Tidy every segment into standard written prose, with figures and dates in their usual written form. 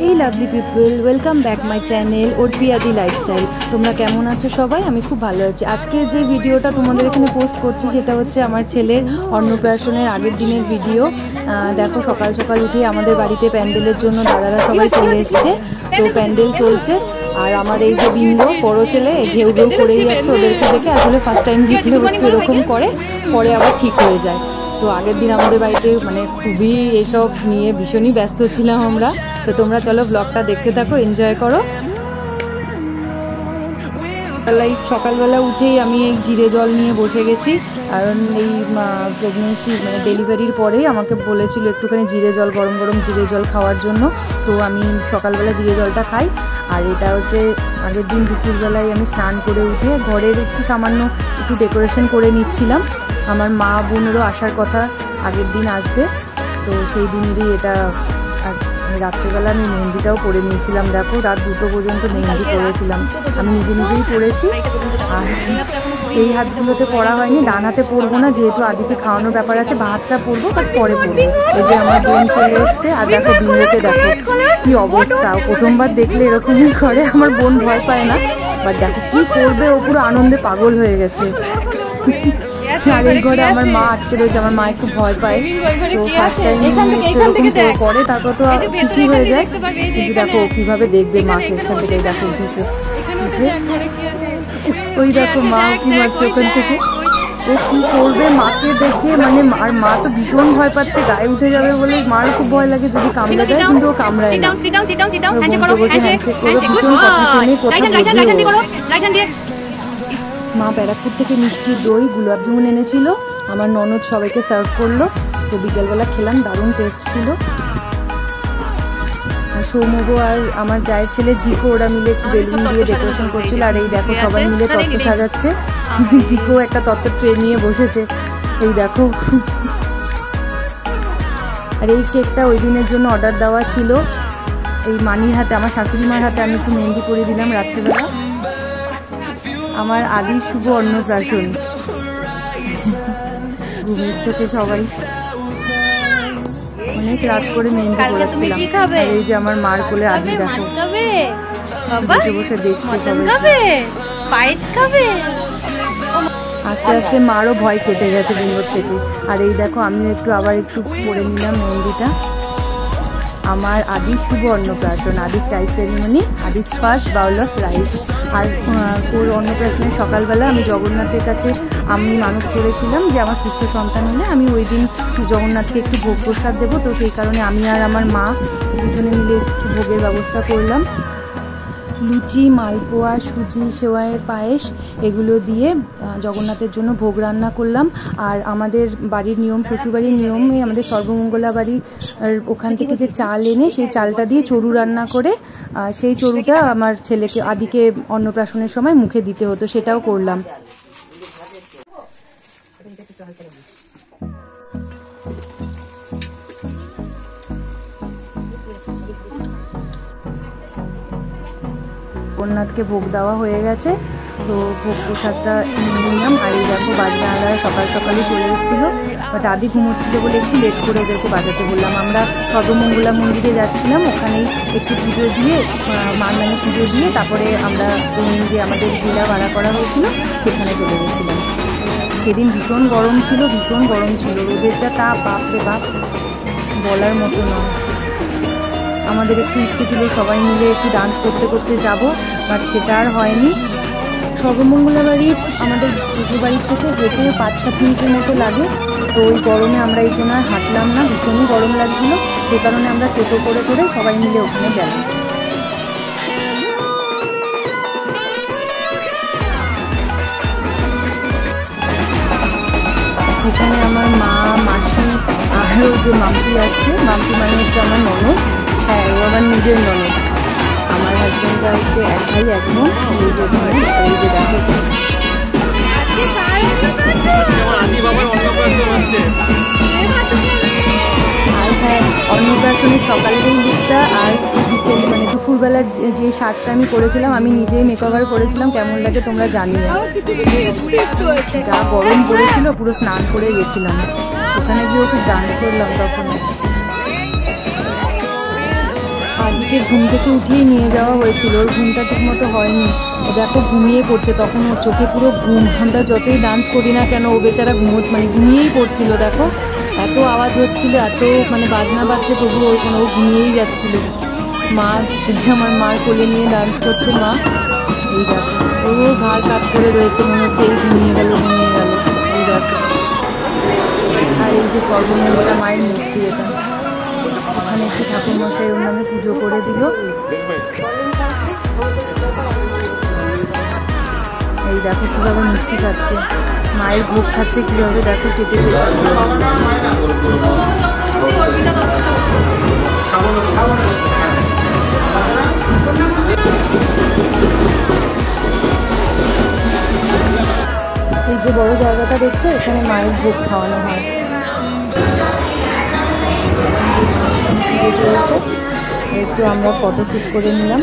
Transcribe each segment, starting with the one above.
এই lovely people, welcome back my channel অর্পিয়াদি lifestyle. তোমরা কেমন আছো সবাই? আমি খুব ভালো আছি। আজকে যে ভিডিওটা তোমাদের এখানে পোস্ট করছি সেটা হচ্ছে আমার ছেলের অন্নপ্রাশনের আগের দিনের ভিডিও। দেখো, সকাল সকাল উঠে আমাদের বাড়িতে প্যান্ডেলের জন্য দাদারা সবাই চলে এসছে, তো প্যান্ডেল চলছে। আর আমার এই যে বিন্দু বড় ছেলে ঘেউ ঘেউ করেই যাচ্ছে ওদেরকে দেখে। আসলে ফার্স্ট টাইম দেখলে এরকম করে, পরে আবার ঠিক হয়ে যায়। তো আগের দিন আমাদের বাড়িতে মানে খুবই এসব নিয়ে ভীষণই ব্যস্ত ছিলাম আমরা। তো তোমরা চলো ব্লগটা দেখতে থাকো, এনজয় করো। সকালবেলা উঠেই আমি এই জিরে জল নিয়ে বসে গেছি, কারণ এই প্রেগনেন্সি মানে ডেলিভারির পরেই আমাকে বলেছিল একটুখানি জিরে জল, গরম গরম জিরে জল খাওয়ার জন্য। তো আমি সকালবেলা জিরে জলটা খাই। আর এটা হচ্ছে আগের দিন দুপুরবেলায় আমি স্নান করে উঠে ঘরের একটু সামান্য একটু ডেকোরেশন করে নিচ্ছিলাম। আমার মা বোনেরও আসার কথা, আগের দিন আসবে, তো সেই দিনেরই এটা। আর রাত্রেবেলা আমি মেহেন্দিটাও পরে নিয়েছিলাম। দেখো, রাত 2টো পর্যন্ত মেহেন্দি পরেছিলাম, আমি নিজে নিজেই পরেছি। আর এই হাতগুলোতে পরা হয়নি, ডান হাতে পরবো না, যেহেতু আদিকে খাওয়ানোর ব্যাপার আছে। বা হাতটা পরবো, বাট পরে পরবো। এই যে আমার বোন চলে এসছে, আর দেখো বিন্দুকে দেখো কি অবস্থা। প্রথমবার দেখলে এরকমই করে। আমার বোন ভয় পায় না, বাট দেখো কি করবে, ও পুরো আনন্দে পাগল হয়ে গেছে। আর এই ঘরে আমার মা আটকে রয়েছে, আমার মা একটু ভয় পায়। তো ফার্স্ট টাইম করে, তারপর তো ঠিকই হয়ে যায়। কিন্তু দেখো কিভাবে দেখবে মাকে, এখান থেকে দেখো উঠেছে। ওই দেখো মা কি মারছে ওখান থেকে। ও কি করবে মাকে দেখে, মানে আর মা তো ভীষণ ভয় পাচ্ছে, গায়ে উঠে যাবে বলে। মার খুব ভয় লাগে যদি কামড়ে দেয়, কিন্তু ও কামড়ায় না। মা ব্যারাকপুর থেকে মিষ্টি দই গোলাপ জামুন এনেছিল, আমার ননদ সবাইকে সার্ভ করলো। তো বিকেলবেলা খেলাম, দারুণ টেস্ট ছিল। আর সৌমগো আর আমার জায়ের ছেলে জিকো, ওরা মিলে একটু বেলুন দিয়ে ডেকোরেশন করছিল। আর এই দেখো সবাই মিলে তত্ত্ব সাজাচ্ছে। জিকো একটা তত্ত্ব ট্রে নিয়ে বসেছে, এই দেখো। আর এই কেকটা ওই দিনের জন্য অর্ডার দেওয়া ছিল। এই মানির হাতে, আমার শাশুড়ি মার হাতে আমি একটু মেহেন্দি করে দিলাম রাত্রেবেলা। আমার আদি শুভ অন্নপ্রাশন। ঘুমের চোখে সবাই অনেক রাত করে মেহেন্দি করেছিলাম। আর এই যে আমার মার কোলে আদি দেখো বসে বসে দেখছে সবাই। আস্তে আস্তে মারও ভয় কেটে গেছে বিন্দুর থেকে। আর এই দেখো আমিও একটু আবার একটু করে নিলাম মেহেন্দিটা। আমার আদির শুভ Annaprashan, Adi's rice ceremony, Adi's first bowl of rice. আর ওর অন্নপ্রাশনের সকালবেলা আমি জগন্নাথের কাছে আমি মানত করেছিলাম যে আমার সুস্থ সন্তান হলে আমি ওই দিন জগন্নাথকে একটু ভোগ প্রসাদ দেবো। তো সেই কারণে আমি আর আমার মা দুজনে মিলে একটু ভোগের ব্যবস্থা করলাম। লুচি, মালপোয়া, সুজি, সেওয়াইয়ের পায়েস এগুলো দিয়ে জগন্নাথের জন্য ভোগ রান্না করলাম। আর আমাদের বাড়ির নিয়ম, শ্বশুরবাড়ির নিয়মে আমাদের সর্বমঙ্গলা বাড়ি ওখান থেকে যে চাল এনে সেই চালটা দিয়ে চড়ু রান্না করে সেই চড়ুটা আমার ছেলেকে আদিকে অন্নপ্রাশনের সময় মুখে দিতে হতো, সেটাও করলাম। জগন্নাথকে ভোগ দেওয়া হয়ে গেছে, তো ভোগ প্রসাদটা নিলাম। আর এই দেখো বাজনাওয়ালা সকাল সকালই চলে এসেছিলো, বাট আদি ঘুমোচ্ছিল বলে একটু লেট করে ওদেরকে বাজাতে বললাম। আমরা সর্বমঙ্গলা মন্দিরে যাচ্ছিলাম, ওখানেই একটু পুজো দিয়ে মার নামে পুজো দিয়ে তারপরে আমরা যে আমাদের ভিলা ভাড়া করা হয়েছিল সেখানে চলে গেছিলাম। সেদিন ভীষণ গরম ছিল, ভীষণ গরম ছিল, রোদের যা তাপ, বাপরে বাপ, বলার মতো নয়। আমাদের একটু ইচ্ছে ছিল সবাই মিলে একটু ডান্স করতে করতে যাব, বাট সেটা আর হয়নি। সর্বমঙ্গলা বাড়ি আমাদের শ্বশুরবাড়ির থেকে হেঁটে 5-7 মিনিটের মতো লাগে। তো ওই গরমে আমরা এই জন্য আর হাঁটলাম না, ভীষণই গরম লাগছিল। সে কারণে আমরা টোটো করে করে সবাই মিলে ওখানে গেলাম। এখানে আমার মা, মাসি, আরও যে মাম্পি আসছে, মাম্পি মানে হচ্ছে আমার ননদ। হ্যাঁ, ও আমার নিজের ননদ। আমার হাজব্যান্ডটা হচ্ছে এক ভাই এক বোন। এই যে দেখো আর হ্যাঁ, অন্নপ্রাশনের সকালের এই লুকটা আর বিকেল মানে দুপুরবেলার যে সাজটা আমি করেছিলাম, আমি নিজেই মেকওভার করেছিলাম। কেমন লাগে তোমরা জানিও। যা গরম পড়েছিল, পুরো স্নান করে গেছিলাম। ওখানে গিয়েও খুব ডান্স করলাম তখন। আদিকে ঘুম থেকে উঠিয়ে নিয়ে যাওয়া হয়েছিল, ওর ঘুমটা ঠিক মতো হয়নি। ও দেখো ঘুমিয়ে পড়ছে, তখন ওর চোখে পুরো ঘুম। আমরা যতই ডান্স করি না কেন, ও বেচারা ঘুমিয়েই পড়ছিল। দেখো এত আওয়াজ হচ্ছিল, এত মানে বাজনা বাজছে, তবু ওর কোনো ঘুমিয়েই যাচ্ছিল। মা যে আমার মার কোলে নিয়ে ডান্স করছে মা, এই দেখো ও ঘাড় কাত করে রয়েছে, মনে হচ্ছে এই ঘুমিয়ে গেল। এই দেখো। আর এই যে সর্বমঙ্গলা মায়ের মূর্তি, এটা ওখানে একটি ঠাকুরমশাই ওর নামে পুজো করে দিল। এই দেখো কীভাবে মিষ্টি খাচ্ছে, মায়ের ভোগ খাচ্ছে কীভাবে, দেখো চেটে চেটে। এই যে বড় জায়গাটা দেখছো, এখানে মায়ের ভোগ খাওয়ানো হয়। চলছে, একটু আমরা ফটোশ্যুট করে নিলাম।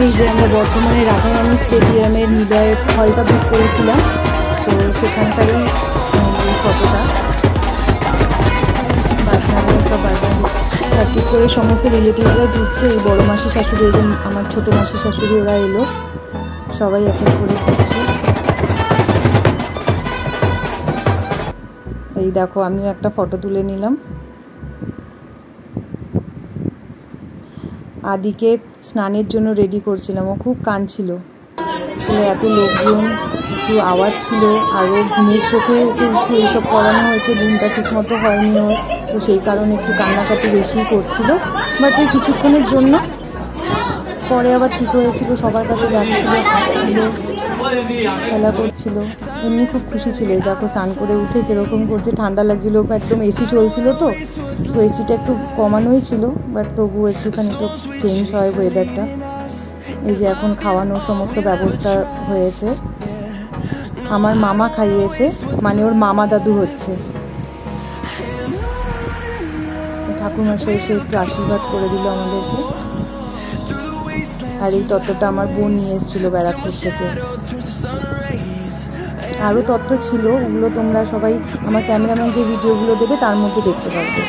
এই যে আমরা বর্তমানে রাধারানী স্টেডিয়ামের নিলয় হলটা বুক করেছিলাম, তো সেখানকারই এই ফটোটা। সব বাজনা ঠিক করে সমস্ত রিলেটিভরা জুটছে। এই বড়ো মাসি শাশুড়ি, এই যে আমার ছোটো মাসি শাশুড়ি, ওরা এলো, সবাই এক এক করে করছে। এই দেখো আমিও একটা ফটো তুলে নিলাম। আদিকে স্নানের জন্য রেডি করছিলাম, ও খুব কাঁদছিল। আসলে এত লোকজন, একটু আওয়াজ ছিল, আর ও ঘুমের চোখে ওকে উঠে এইসব করানো হয়েছে, ঘুমটা ঠিক মতো হয়নি ওর, তো সেই কারণে একটু কান্নাকাটি বেশি করছিল। বাট ওই কিছুক্ষণের জন্য, পরে আবার ঠিক হয়েছিল, সবার কাছে যাচ্ছিল, হাসছিল, খেলা করছিল, এমনি খুব খুশি ছিল। দেখো স্নান করে উঠে কীরকম করছে, ঠান্ডা লাগছিলো, একদম এসি চলছিল তো এসিটা একটু কমানোই ছিল, বাট তবুও একটুখানি তো চেঞ্জ হয় ওয়েদারটা। এই যে এখন খাওয়ানোর সমস্ত ব্যবস্থা হয়েছে, আমার মামা খাইয়েছে, মানে ওর মামা দাদু হচ্ছে। ঠাকুরমশাই এসে একটু আশীর্বাদ করে দিল আমাদেরকে। আর এই তত্ত্বটা আমার বোন নিয়ে এসেছিলো ব্যারাকপুর থেকে। আরও তত্ত্ব ছিল, ওগুলো তোমরা সবাই আমার ক্যামেরাম্যান যে ভিডিওগুলো দেবে তার মধ্যে দেখতে পারবে।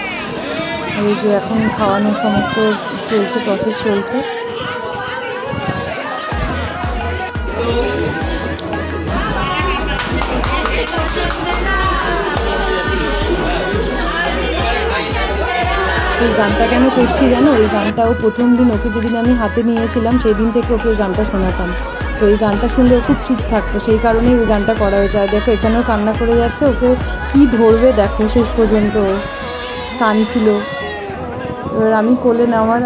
এই যে এখন খাওয়ানোর সমস্ত চলছে, প্রসেস চলছে। এই গানটা কেন করছি জানো? এই গানটা ও প্রথম দিন, ওকে যেদিন আমি হাতে নিয়েছিলাম সেই দিন থেকে ওকে এই গানটা শোনাতাম। তো এই গানটা শুনলে ও খুব চুপ থাকতো, সেই কারণেই ওই গানটা করা হয়েছে। আর দেখো এখানেও কান্না করে যাচ্ছে, ওকে কি ধরবে দেখো, শেষ পর্যন্ত কাঁদছিল। এবার আমি কোলে নেওয়ার,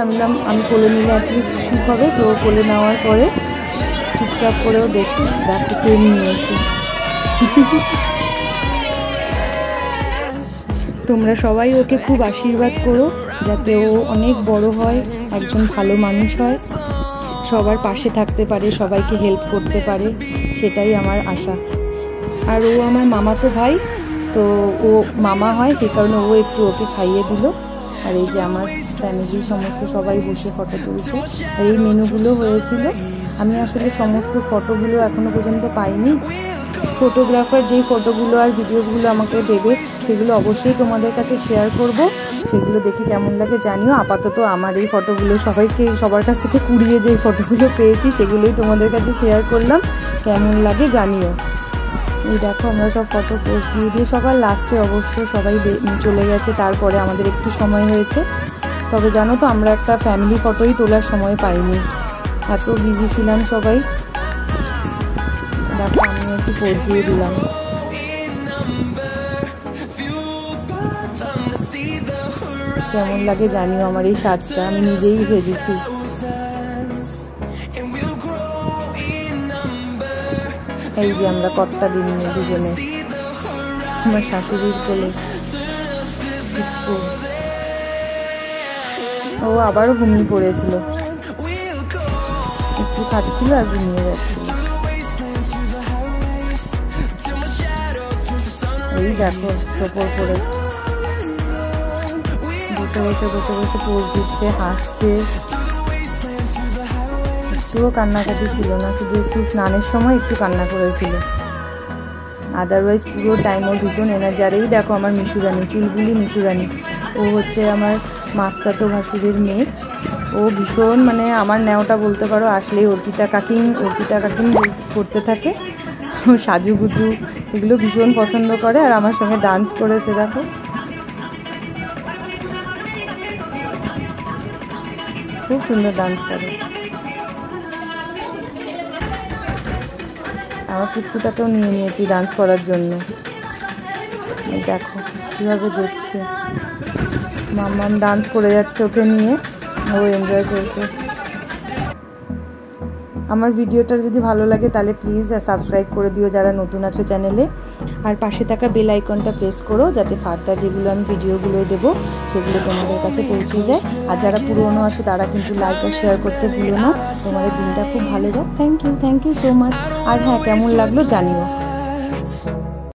আমি কোলে নিলে অ্যাটলিস্ট ঠিক হবে, তো কোলে নেওয়ার পরে চুপচাপ করেও দেখো প্রেম নিয়েছে। তোমরা সবাই ওকে খুব আশীর্বাদ করো, যাতে ও অনেক বড় হয়, একজন ভালো মানুষ হয়, সবার পাশে থাকতে পারে, সবাইকে হেল্প করতে পারে, সেটাই আমার আশা। আর ও আমার মামাতো ভাই, তো ও মামা হয়, সেই কারণে ও একটু ওকে খাইয়ে দিল। আর এই যে আমার ফ্যামিলি সমস্ত সবাই বসে ফটো তুলছে। আর এই মেনুগুলো হয়েছিল, আমি আসলে সমস্ত ফটোগুলো এখনও পর্যন্ত পাইনি। ফটোগ্রাফার যেই ফটোগুলো আর ভিডিওসগুলো আমাকে দেবে, সেগুলো অবশ্যই তোমাদের কাছে শেয়ার করব। সেগুলো দেখে কেমন লাগে জানিও। আপাতত আমার এই ফটোগুলো সবার কাছ থেকে কুড়িয়ে যেই ফটোগুলো পেয়েছি সেগুলোই তোমাদের কাছে শেয়ার করলাম, কেমন লাগে জানিও। এই দেখো আমরা সব ফটো পোস্ট দিয়ে সবার লাস্টে অবশ্য সবাই চলে গেছে, তারপরে আমাদের একটু সময় হয়েছে। তবে জানো তো, আমরা একটা ফ্যামিলি ফটোই তোলার সময় পাইনি, এত বিজি ছিলাম সবাই। দেখো আমি একটু পোস্ট দিয়ে দিলাম। কেমন লাগে জানিও আমার এই সাজটা, আমি নিজেই ভেজেছি। এই যে আমরা কতটা দিন নিয়ে দুজনে, আমার শাশুড়ির কোলে পুচকু। ও আবারও ঘুমিয়ে পড়েছিল, একটু খাচ্ছিল আর ঘুমিয়ে যাচ্ছিল। এই দেখো টোপর পরে বসে বসে বসে বসে পোজ দিচ্ছে, হাসছে। একটুও কান্নাকাটি ছিল না, শুধু একটু স্নানের সময় একটু কান্না করেছিল, আদারওয়াইজ পুরো টাইম ওর ভীষণ এনার্জি। আর এই দেখো আমার মিশুরানি, চুলগুলি মিশুরানি, ও হচ্ছে আমার মাস্তাতো ভাসুরের মেয়ে। ও ভীষণ মানে আমার ন্যাওটা বলতে পারো, আসলেই অর্পিতা কাকিং করতে থাকে। ও সাজুগুজু এগুলো ভীষণ পছন্দ করে, আর আমার সঙ্গে ডান্স করেছে দেখো, খুব সুন্দর ডান্স করে। আমার পুচকুটাকেও নিয়ে নিয়েছি ডান্স করার জন্য। এই দেখো কীভাবে দেখছে, মাম্মাম ডান্স করে যাচ্ছে ওকে নিয়ে, ও এনজয় করছে। আমার ভিডিওটা যদি ভালো লাগে তাহলে প্লিজ সাবস্ক্রাইব করে দিও যারা নতুন আছো চ্যানেলে, আর পাশে থাকা বেল আইকনটা প্রেস করো যাতে ফার্দার যেগুলো আমি ভিডিওগুলো দেবো সেগুলো তোমাদের কাছে পৌঁছে যায়। আর যারা পুরনো আছো তারা কিন্তু লাইক আর শেয়ার করতে ভুলো না। তোমাদের দিনটা খুব ভালো যাক। Thank you so much. আর হ্যাঁ, কেমন লাগলো জানিও।